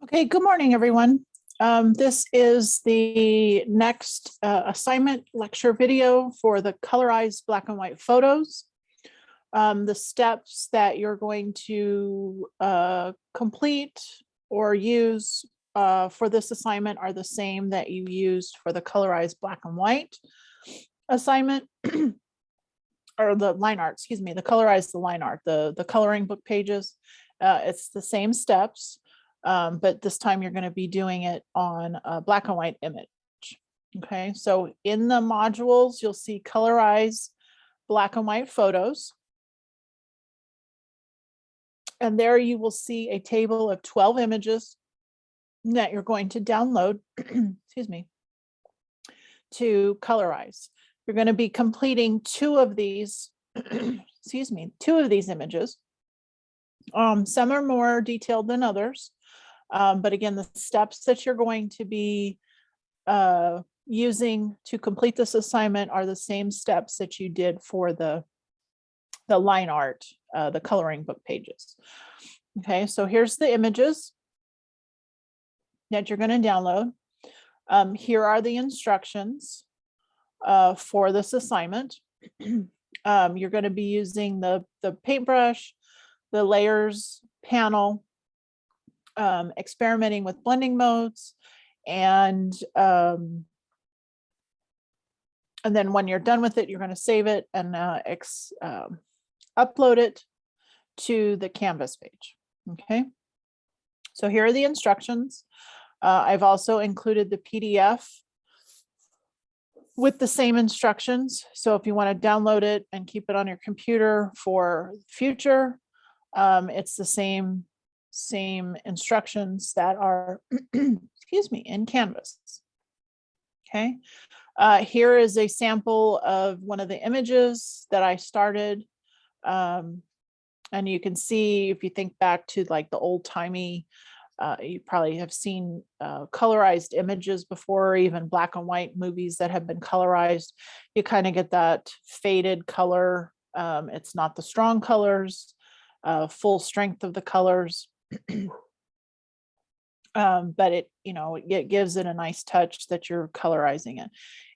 Okay, good morning, everyone. This is the next assignment lecture video for the Colorize black and white photos. The steps that you're going to complete or use for this assignment are the same that you used for the Colorize black and white assignment. Or the line art, excuse me, the Colorize the line art, the coloring book pages. It's the same steps. But this time you're going to be doing it on a black and white image. Okay, so in the modules, you'll see Colorize black and white photos. And there you will see a table of 12 images that you're going to download, excuse me, to Colorize. You're going to be completing two of these, excuse me, two of these images. Some are more detailed than others. But again, the steps that you're going to be using to complete this assignment are the same steps that you did for the line art, the coloring book pages. Okay, so here's the images that you're going to download. Here are the instructions for this assignment. You're going to be using the paintbrush, the layers panel, experimenting with blending modes, and then when you're done with it, you're going to save it and upload it to the Canvas page. Okay, so here are the instructions. I've also included the PDF with the same instructions. So if you want to download it and keep it on your computer for future, it's the same instructions that are, excuse me, in Canvas. Okay, here is a sample of one of the images that I started. And you can see, if you think back to like the old timey, you probably have seen colorized images before, or even black and white movies that have been colorized. You kind of get that faded color. It's not the strong colors, full strength of the colors. But it gives it a nice touch that you're colorizing it.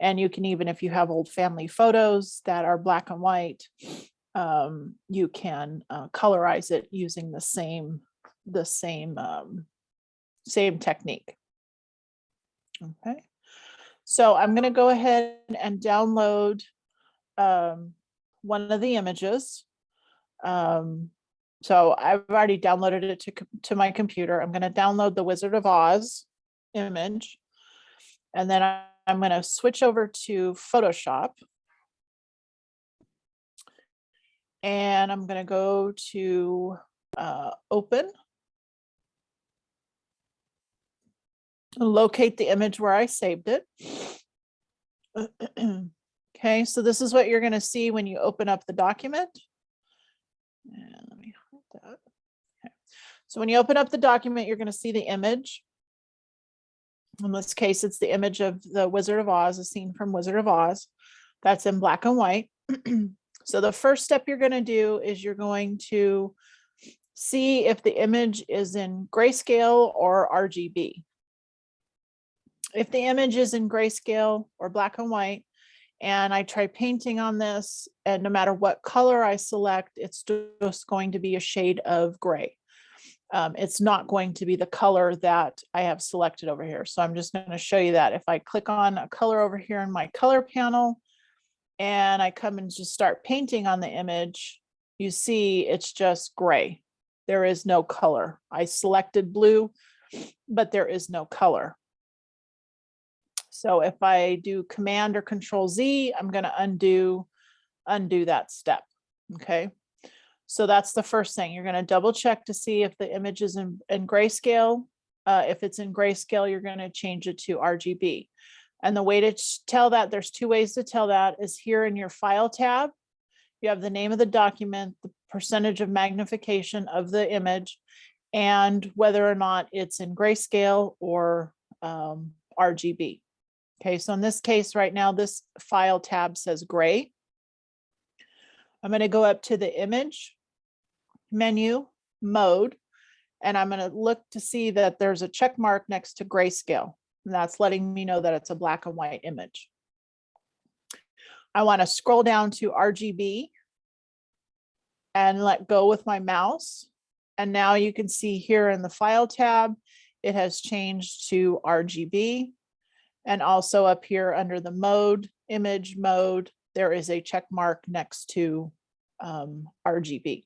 And you can even, if you have old family photos that are black and white, you can colorize it using the same technique. Okay, so I'm going to go ahead and download one of the images. So I've already downloaded it to my computer. I'm going to download the Wizard of Oz image, and then I'm going to switch over to Photoshop. And I'm going to go to open, locate the image where I saved it. Okay, so this is what you're going to see when you open up the document. And let me hold that. Okay. So when you open up the document, you're going to see the image. In this case, it's the image of the Wizard of Oz, a scene from Wizard of Oz. That's in black and white. So the first step you're going to do is you're going to see if the image is in grayscale or RGB. If the image is in grayscale or black and white, and I try painting on this, and no matter what color I select, it's just going to be a shade of gray. It's not going to be the color that I have selected over here. So I'm just going to show you that. If I click on a color over here in my color panel, and I come and just start painting on the image, you see it's just gray. There is no color. I selected blue, but there is no color. So if I do Command or Control Z, I'm going to undo that step. Okay, so that's the first thing. You're going to double check to see if the image is in grayscale. If it's in grayscale, you're going to change it to RGB. And the way to tell that, there's two ways to tell that, is here in your File tab. You have the name of the document, the percentage of magnification of the image, and whether or not it's in grayscale or RGB. Okay, so in this case right now, this File tab says gray. I'm going to go up to the Image menu, Mode, And I'm going to look to see that there's a check mark next to grayscale. And that's letting me know that it's a black and white image. I want to scroll down to RGB and let go with my mouse. And now you can see here in the file tab, it has changed to RGB. And also up here under the mode, image mode, there is a check mark next to RGB.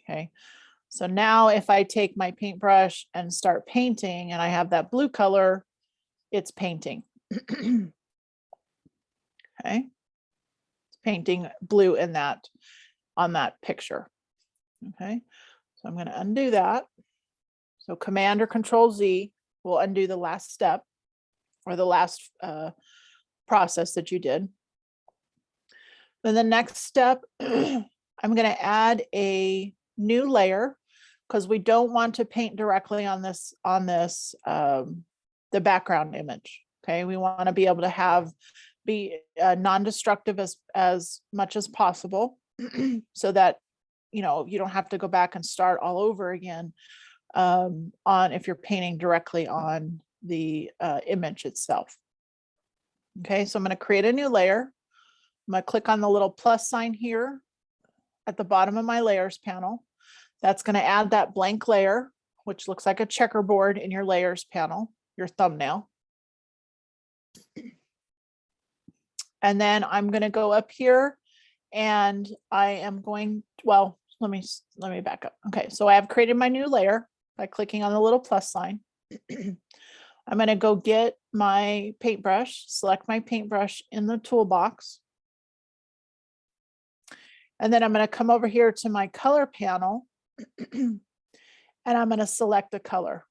Okay. So now if I take my paintbrush and start painting and I have that blue color, it's painting. Okay. It's painting blue in that, on that picture. Okay. So I'm going to undo that. So Command or Control Z will undo the last step or the last process that you did. Then the next step, I'm going to add a new layer because we don't want to paint directly on this, the background image. Okay, we want to be able to be non-destructive as much as possible so that, you know, you don't have to go back and start all over again if you're painting directly on the image itself. Okay, so I'm going to create a new layer. I'm going to click on the little plus sign here at the bottom of my layers panel. That's going to add that blank layer, which looks like a checkerboard in your layers panel, your thumbnail. And then I'm going to go up here and I am going, well, let me back up. Okay, so I have created my new layer by clicking on the little plus sign. I'm going to go get my paintbrush, select my paintbrush in the toolbox. And then I'm going to come over here to my color panel and I'm going to select a color.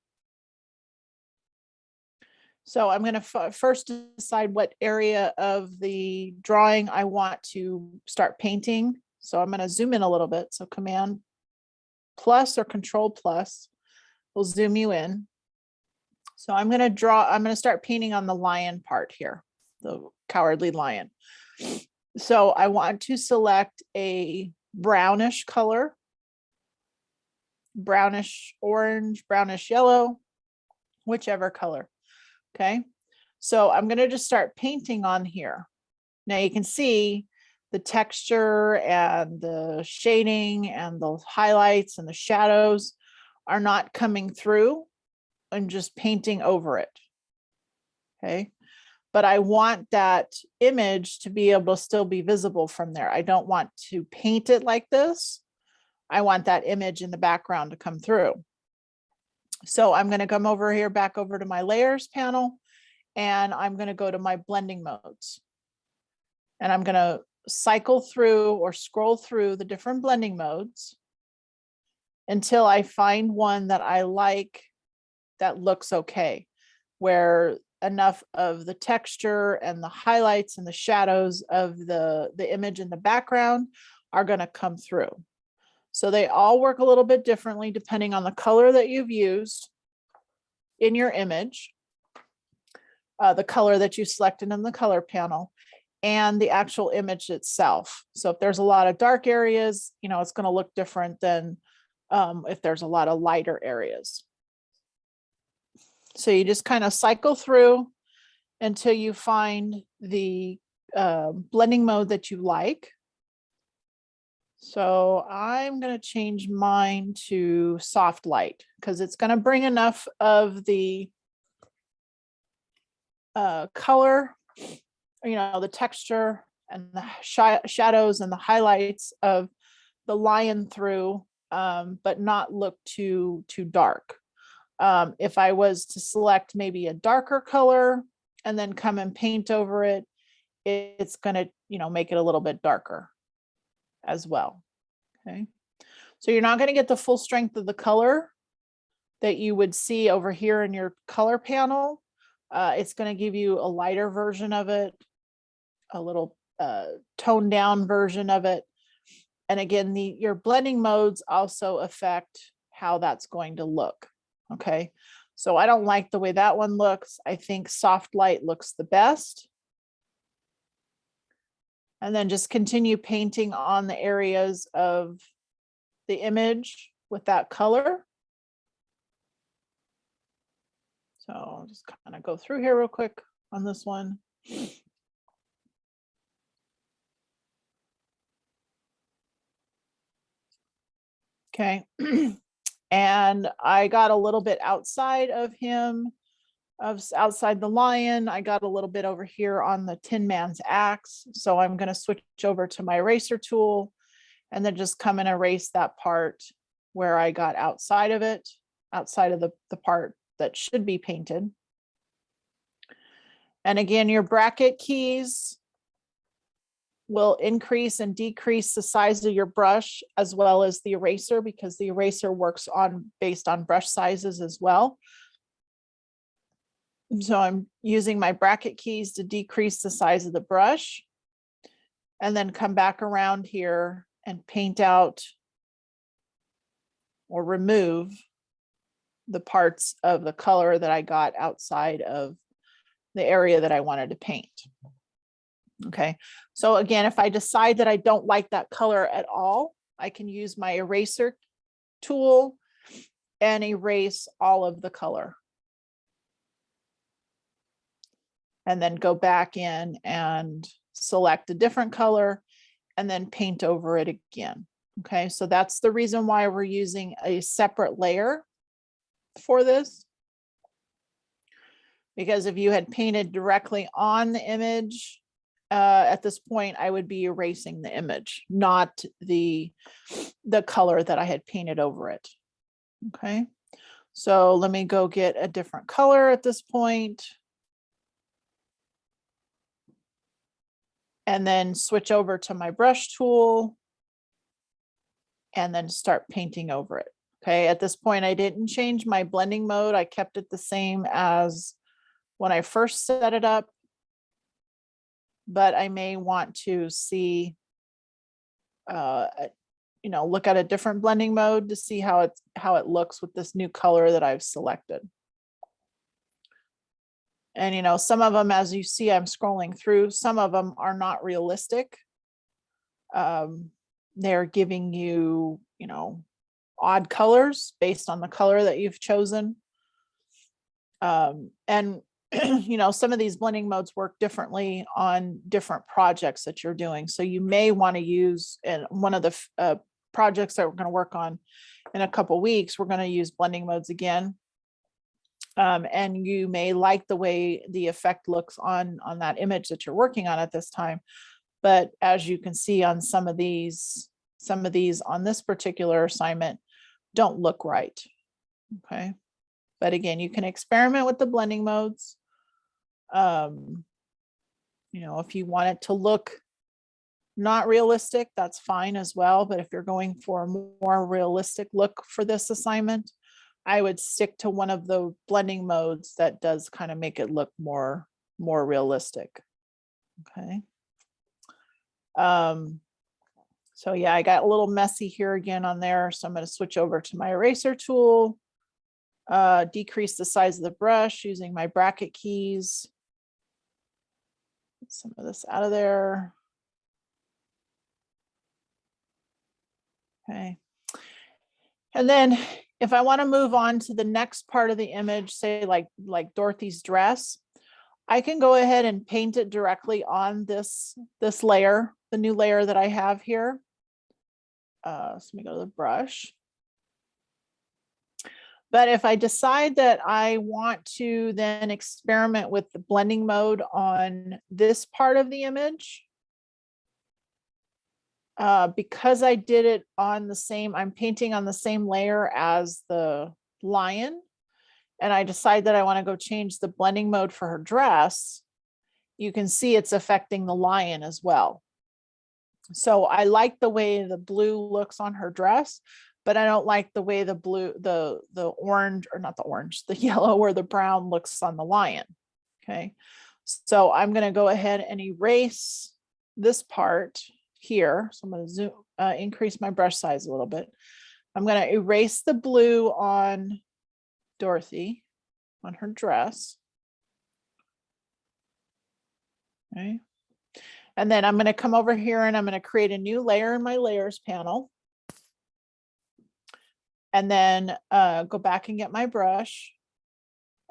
So I'm going to first decide what area of the drawing I want to start painting. So I'm going to zoom in a little bit. So Command plus or Control plus will zoom you in. So I'm going to start painting on the lion part here, the cowardly lion. So I want to select a brownish color, brownish orange, brownish yellow, whichever color. Okay, so I'm going to just start painting on here. Now you can see the texture and the shading and the highlights and the shadows are not coming through and just painting over it. Okay, but I want that image to be able to still be visible from there. I don't want to paint it like this. I want that image in the background to come through. So I'm going to come over here, back over to my layers panel, and I'm going to go to my blending modes. And I'm going to cycle through or scroll through the different blending modes until I find one that I like that looks okay, where enough of the texture and the highlights and the shadows of the image in the background are going to come through. So they all work a little bit differently depending on the color that you've used in your image, the color that you selected in the color panel, and the actual image itself. So if there's a lot of dark areas, you know, it's going to look different than if there's a lot of lighter areas. So you just kind of cycle through until you find the blending mode that you like. So I'm going to change mine to soft light because it's going to bring enough of the color, you know, the texture and the shadows and the highlights of the lion through, but not look too dark. If I was to select maybe a darker color and then come and paint over it, it's going to, you know, make it a little bit darker as well. Okay, so you're not going to get the full strength of the color that you would see over here in your color panel. It's going to give you a lighter version of it, a little toned down version of it. And again, your blending modes also affect how that's going to look. Okay, so I don't like the way that one looks. I think soft light looks the best. And then just continue painting on the areas of the image with that color. So I'll just kind of go through here real quick on this one. Okay. And I got a little bit outside of him, outside the lion. I got a little bit over here on the Tin Man's axe. So I'm going to switch over to my eraser tool and then just come and erase that part where I got outside of it, outside of the part that should be painted. And again, your bracket keys will increase and decrease the size of your brush as well as the eraser, because the eraser works based on brush sizes as well. So I'm using my bracket keys to decrease the size of the brush and then come back around here and paint out or remove the parts of the color that I got outside of the area that I wanted to paint. Okay, so again, if I decide that I don't like that color at all, I can use my eraser tool and erase all of the color. And then go back in and select a different color and then paint over it again. Okay, so that's the reason why we're using a separate layer for this. Because if you had painted directly on the image, at this point, I would be erasing the image, not the color that I had painted over it. Okay, so let me go get a different color at this point. And then switch over to my brush tool and then start painting over it. Okay, at this point, I didn't change my blending mode. I kept it the same as when I first set it up, but I may want to see, look at a different blending mode to see how it looks with this new color that I've selected. And, some of them, as you see, I'm scrolling through, some of them are not realistic. They're giving you, odd colors based on the color that you've chosen. And, some of these blending modes work differently on different projects that you're doing. So you may want to use, in one of the projects that we're going to work on in a couple of weeks, we're going to use blending modes again. And you may like the way the effect looks on that image that you're working on at this time. But as you can see on some of these on this particular assignment don't look right. Okay. But again, you can experiment with the blending modes. If you want it to look not realistic, that's fine as well. But if you're going for a more realistic look for this assignment, I would stick to one of the blending modes that does kind of make it look more realistic. Okay. So yeah, I got a little messy here again on there. So I'm going to switch over to my eraser tool, decrease the size of the brush using my bracket keys. Get some of this out of there. Okay. And then if I want to move on to the next part of the image, say like Dorothy's dress, I can go ahead and paint it directly on this layer, the new layer that I have here. So let me go to the brush. But if I decide that I want to then experiment with the blending mode on this part of the image, because I did it on the same, I'm painting on the same layer as the lion, and I decide that I want to go change the blending mode for her dress, you can see it's affecting the lion as well. So I like the way the blue looks on her dress, but I don't like the way the blue, the orange, or not the orange, the yellow or the brown looks on the lion. Okay, so I'm going to go ahead and erase this part here. So I'm going to zoom, increase my brush size a little bit. I'm going to erase the blue on Dorothy, on her dress. Okay. And then I'm going to come over here and I'm going to create a new layer in my layers panel. And then go back and get my brush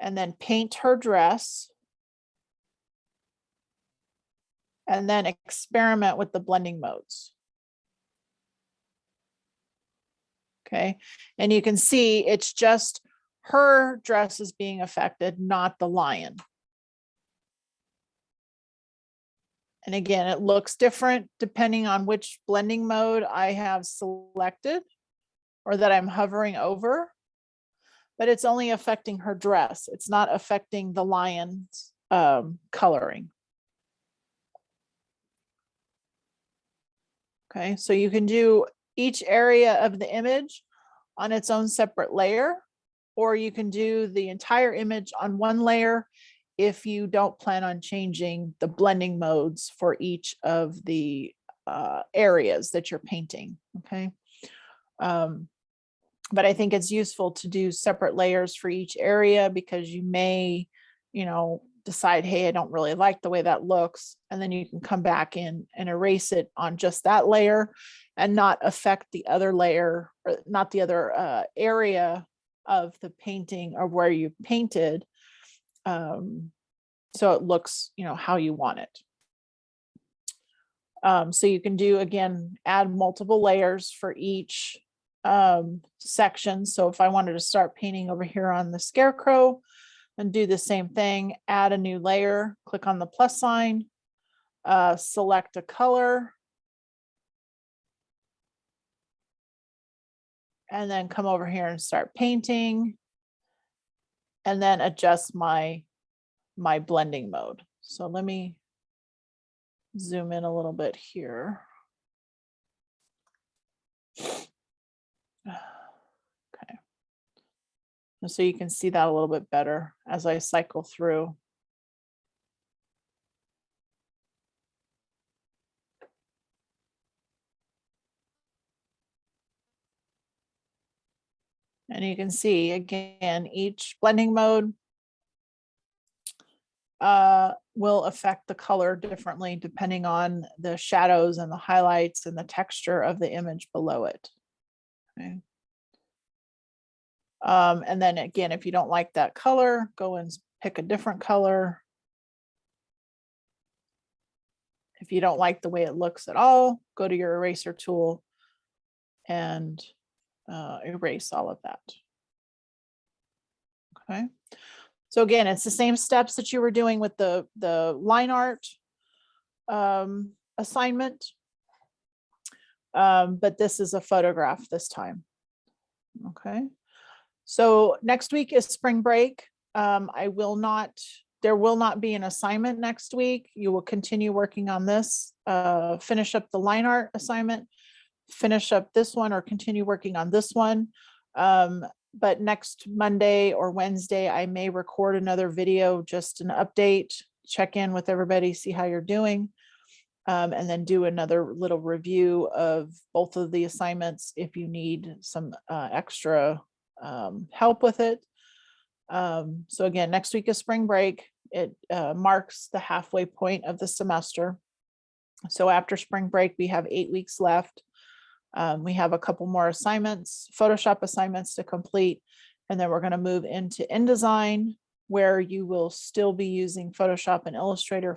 and then paint her dress. And then experiment with the blending modes. Okay, and you can see it's just her dress is being affected, not the lion. And again, it looks different depending on which blending mode I have selected or that I'm hovering over, but it's only affecting her dress. It's not affecting the lion's coloring. Okay, so you can do each area of the image on its own separate layer, or you can do the entire image on one layer if you don't plan on changing the blending modes for each of the areas that you're painting. Okay. But I think it's useful to do separate layers for each area because you may, decide, hey, I don't really like the way that looks. And then you can come back in and erase it on just that layer and not affect the other layer, or not the other area of the painting or where you painted. So it looks, how you want it. So you can do, again, add multiple layers for each section. So if I wanted to start painting over here on the scarecrow, and do the same thing, add a new layer, click on the plus sign, select a color, and then come over here and start painting, and then adjust my blending mode. So let me zoom in a little bit here. Okay. So you can see that a little bit better as I cycle through. And you can see, again, each blending mode will affect the color differently depending on the shadows and the highlights and the texture of the image below it. Okay. And then again, if you don't like that color, go and pick a different color. If you don't like the way it looks at all, go to your eraser tool and erase all of that. Okay. So again, it's the same steps that you were doing with the line art assignment, but this is a photograph this time. Okay. So next week is spring break. There will not be an assignment next week. You will continue working on this, finish up the line art assignment, finish up this one, or continue working on this one. But next Monday or Wednesday, I may record another video, just an update, check in with everybody, see how you're doing, and then do another little review of both of the assignments if you need some extra help with it. So again, next week is spring break. It marks the halfway point of the semester. So after spring break, we have 8 weeks left. We have a couple more assignments, Photoshop assignments to complete, and then we're going to move into InDesign, where you will still be using Photoshop and Illustrator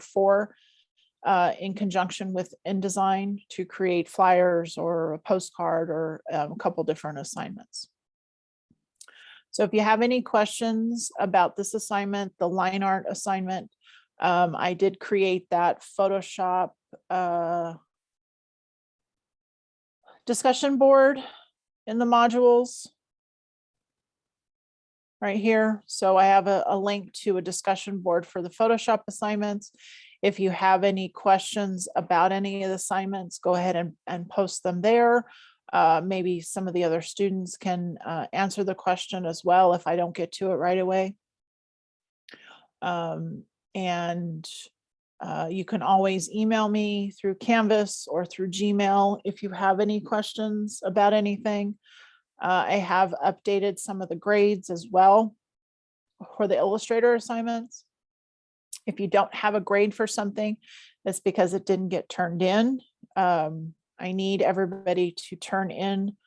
in conjunction with InDesign to create flyers or a postcard or a couple different assignments. So if you have any questions about this assignment, the line art assignment, I did create that Photoshop discussion board in the modules right here. So I have a link to a discussion board for the Photoshop assignments. If you have any questions about any of the assignments, go ahead and post them there. Maybe some of the other students can answer the question as well if I don't get to it right away. You can always email me through Canvas or through Gmail if you have any questions about anything. I have updated some of the grades as well for the Illustrator assignments. If you don't have a grade for something, it's because it didn't get turned in. I need everybody to turn in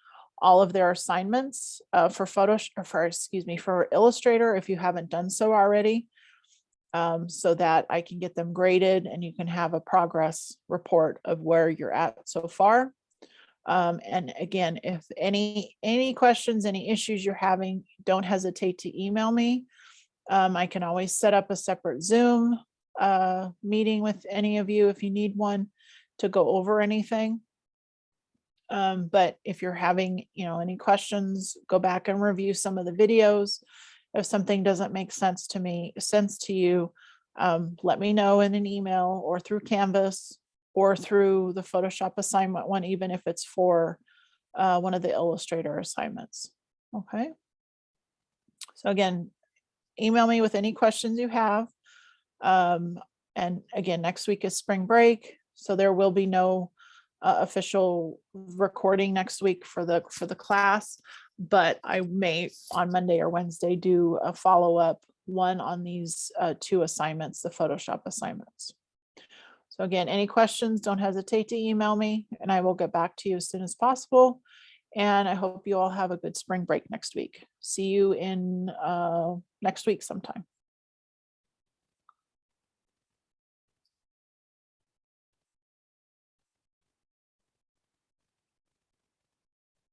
all of their assignments for for Illustrator if you haven't done so already, so that I can get them graded and you can have a progress report of where you're at so far. And again, if any questions, any issues you're having, don't hesitate to email me. I can always set up a separate Zoom meeting with any of you if you need one to go over anything. But if you're having, any questions, go back and review some of the videos. If something doesn't make sense to you, let me know in an email or through Canvas or through the Photoshop assignment one, even if it's for one of the Illustrator assignments. Okay. So again, email me with any questions you have. And again, next week is spring break, so there will be no official recording next week for the class, but I may on Monday or Wednesday do a follow-up one on these two assignments, the Photoshop assignments. So again, any questions, don't hesitate to email me and I will get back to you as soon as possible. And I hope you all have a good spring break next week. See you in next week sometime.